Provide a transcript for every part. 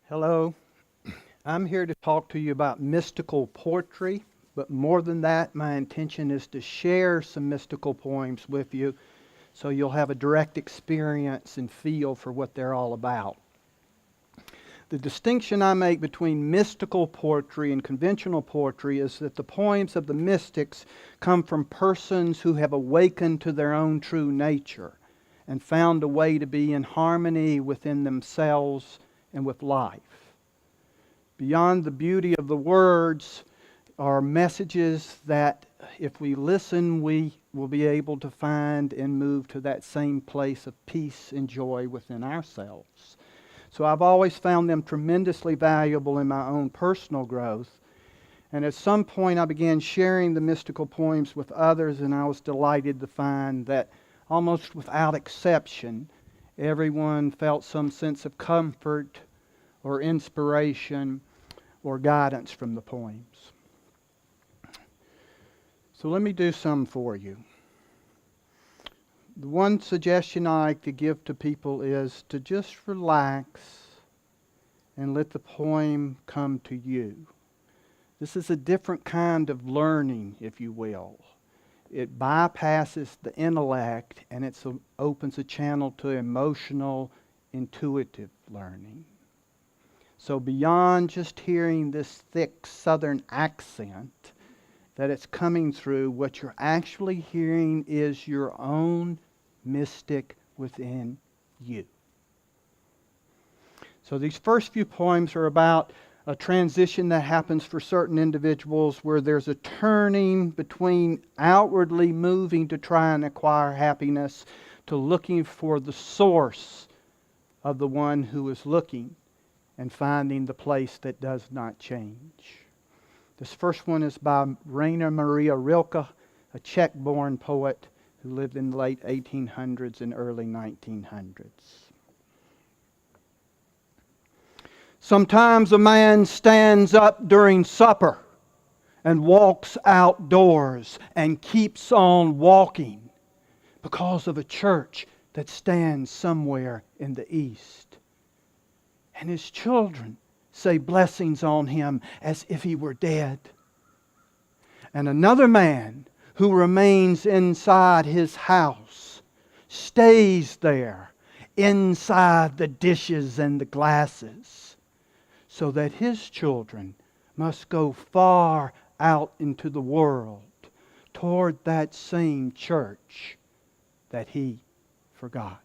Hello, I'm here to talk to you about mystical poetry, but more than that, my intention is to share some mystical poems with you so you'll have a direct experience and feel for what they're all about. The distinction I make between mystical poetry and conventional poetry is that the poems of the mystics come from persons who have awakened to their own true nature and found a way to be in harmony within themselves and with life. Beyond the beauty of the words are messages that, if we listen, we will be able to find and move to that same place of peace and joy within ourselves. So I've always found them tremendously valuable in my own personal growth. And at some point I began sharing the mystical poems with others, and I was delighted to find that almost without exception, everyone felt some sense of comfort or inspiration or guidance from the poems. So let me do some for you. The one suggestion I like to give to people is to just relax and let the poem come to you. This is a different kind of learning, if you will. It bypasses the intellect and it opens a channel to emotional, intuitive learning. So beyond just hearing this thick southern accent that it's coming through, what you're actually hearing is your own mystic within you. So these first few poems are about a transition that happens for certain individuals where there's a turning between outwardly moving to try and acquire happiness to looking for the source of the one who is looking and finding the place that does not change. This first one is by Rainer Maria Rilke, a Czech-born poet who lived in the late 1800s and early 1900s. Sometimes a man stands up during supper and walks outdoors and keeps on walking because of a church that stands somewhere in the east. And his children say blessings on him as if he were dead. And another man who remains inside his house stays there inside the dishes and the glasses so that his children must go far out into the world toward that same church that he forgot.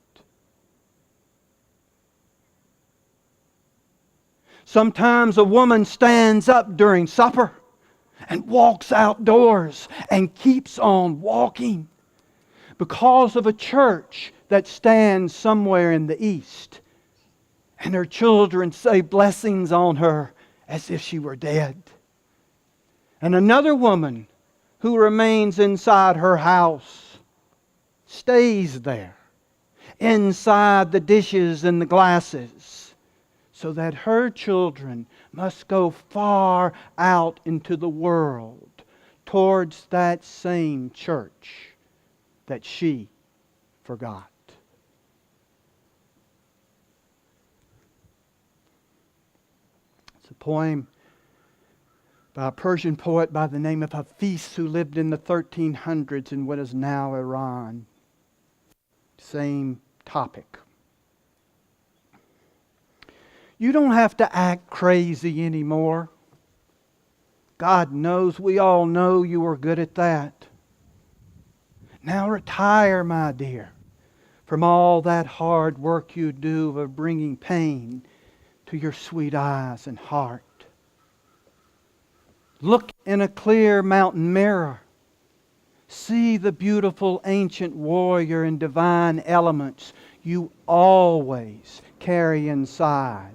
Sometimes a woman stands up during supper and walks outdoors and keeps on walking because of a church that stands somewhere in the east. And her children say blessings on her as if she were dead. And another woman who remains inside her house stays there inside the dishes and the glasses, so that her children must go far out into the world towards that same church that she forgot. It's a poem by a Persian poet by the name of Hafiz who lived in the 1300s in what is now Iran. Same topic. You don't have to act crazy anymore. God knows, we all know you are good at that. Now retire, my dear, from all that hard work you do of bringing pain to your sweet eyes and heart. Look in a clear mountain mirror. See the beautiful ancient warrior and divine elements you always carry inside,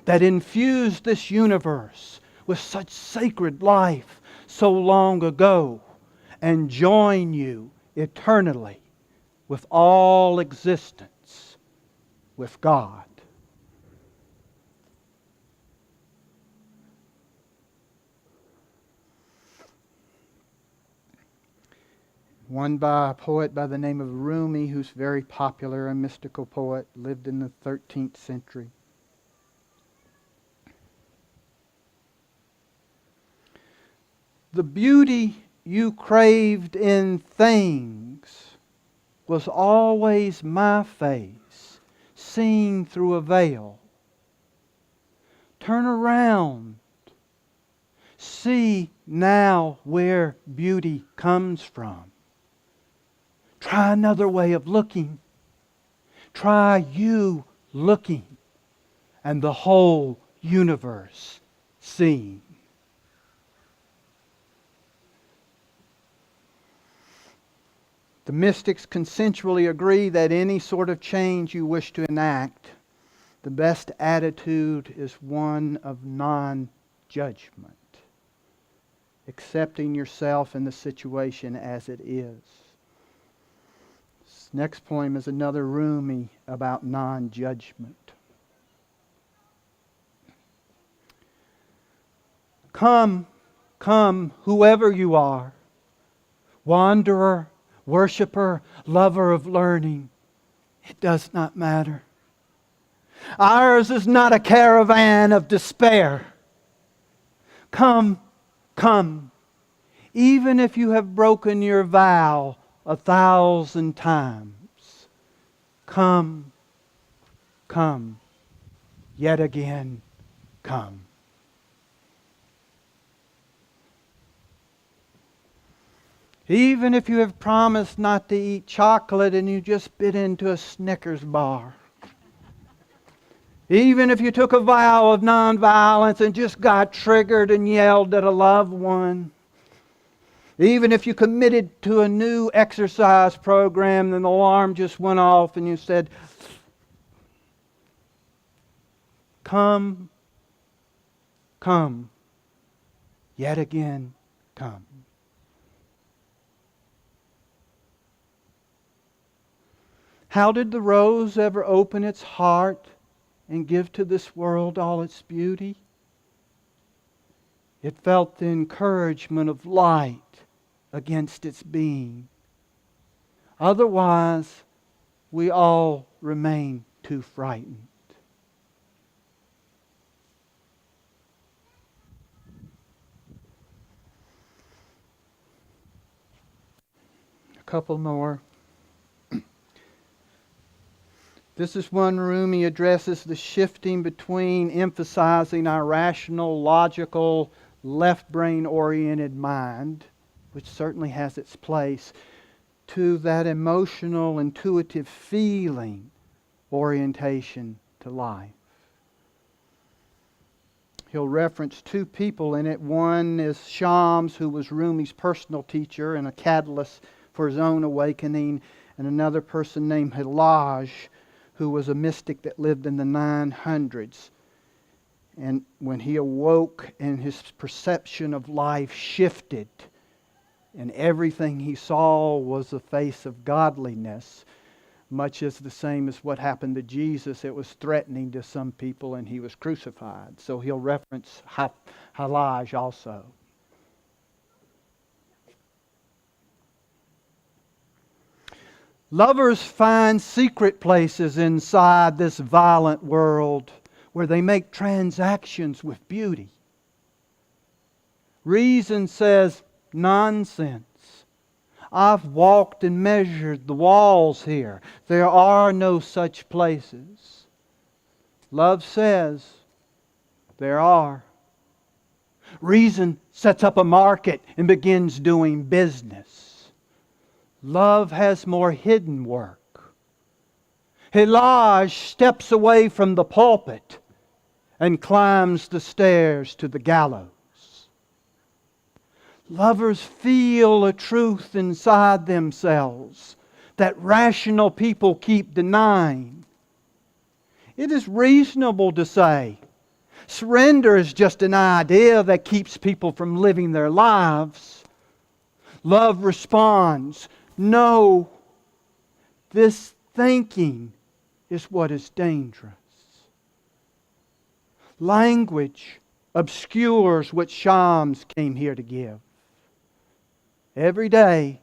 that infused this universe with such sacred life so long ago, and join you eternally with all existence with God. One by a poet by the name of Rumi, who's very popular, a mystical poet, lived in the 13th century. The beauty you craved in things was always my face, seen through a veil. Turn around. See now where beauty comes from. Try another way of looking. Try you looking and the whole universe seeing. The mystics consensually agree that any sort of change you wish to enact, the best attitude is one of non-judgment, accepting yourself and the situation as it is. This next poem is another Rumi about non-judgment. Come, come, whoever you are, wanderer, worshipper, lover of learning, it does not matter. Ours is not a caravan of despair. Come, come, even if you have broken your vow 1,000 times. Come, come, yet again, come. Even if you have promised not to eat chocolate and you just bit into a Snickers bar. Even if you took a vow of nonviolence and just got triggered and yelled at a loved one. Even if you committed to a new exercise program and the alarm just went off and you said, come, come, yet again, come. How did the rose ever open its heart and give to this world all its beauty? It felt the encouragement of light against its being. Otherwise, we all remain too frightened. A couple more. This is one Rumi addresses the shifting between emphasizing our rational, logical, left brain oriented mind, which certainly has its place, to that emotional, intuitive feeling orientation to life. He'll reference two people in it. One is Shams, who was Rumi's personal teacher and a catalyst for his own awakening, and another person named Hilaj, who was a mystic that lived in the 900s. And when he awoke and his perception of life shifted and everything he saw was the face of godliness, much as the same as what happened to Jesus, it was threatening to some people and he was crucified. So he'll reference Hilaj also. Lovers find secret places inside this violent world where they make transactions with beauty. Reason says, nonsense. I've walked and measured the walls here. There are no such places. Love says, there are. Reason sets up a market and begins doing business. Love has more hidden work. Hilaj steps away from the pulpit and climbs the stairs to the gallows. Lovers feel a truth inside themselves that rational people keep denying. It is reasonable to say, surrender is just an idea that keeps people from living their lives. Love responds, no, this thinking is what is dangerous. Language obscures what Shams came here to give. Every day,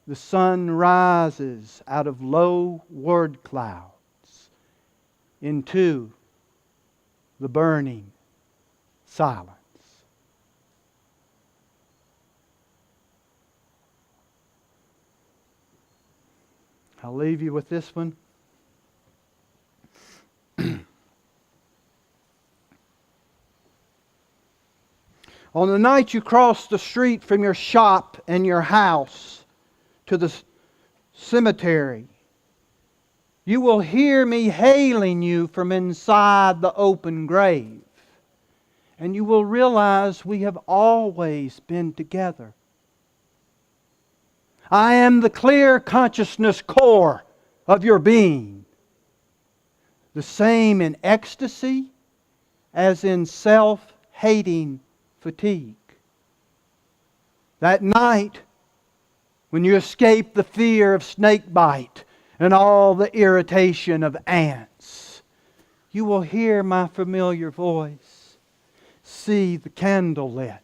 the sun rises out of low word clouds into the burning silence. I'll leave you with this one. On the night you cross the street from your shop and your house to the cemetery, you will hear me hailing you from inside the open grave. And you will realize we have always been together. I am the clear consciousness core of your being, the same in ecstasy as in self-hating fatigue. That night, when you escape the fear of snake bite and all the irritation of ants, you will hear my familiar voice, see the candle lit,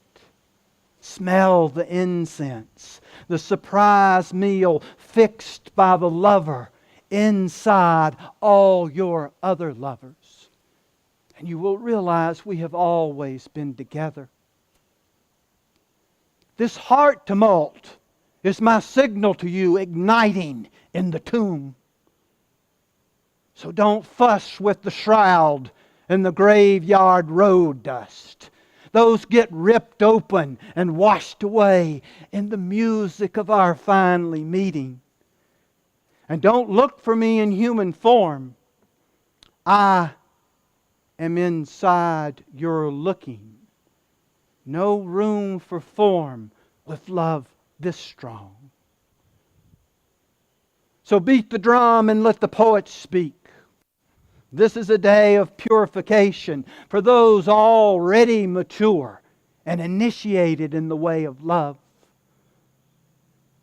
smell the incense, the surprise meal fixed by the lover inside all your other lovers. And you will realize we have always been together. This heart tumult is my signal to you igniting in the tomb. So don't fuss with the shroud and the graveyard road dust. Those get ripped open and washed away in the music of our finally meeting. And don't look for me in human form. I am inside your looking. No room for form with love this strong. So beat the drum and let the poets speak. This is a day of purification for those already mature and initiated in the way of love.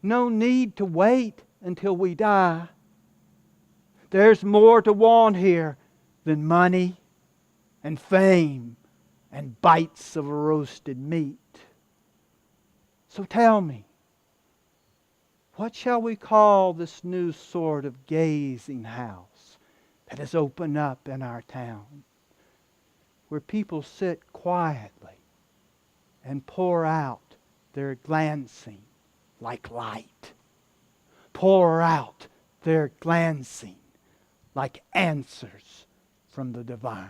No need to wait until we die. There's more to want here than money and fame and bites of roasted meat. So tell me, what shall we call this new sort of gazing house that has opened up in our town, where people sit quietly and pour out their glancing like light, pour out their glancing like answers from the divine?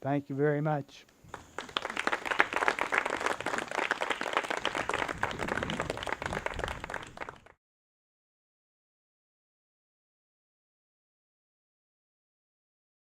Thank you very much.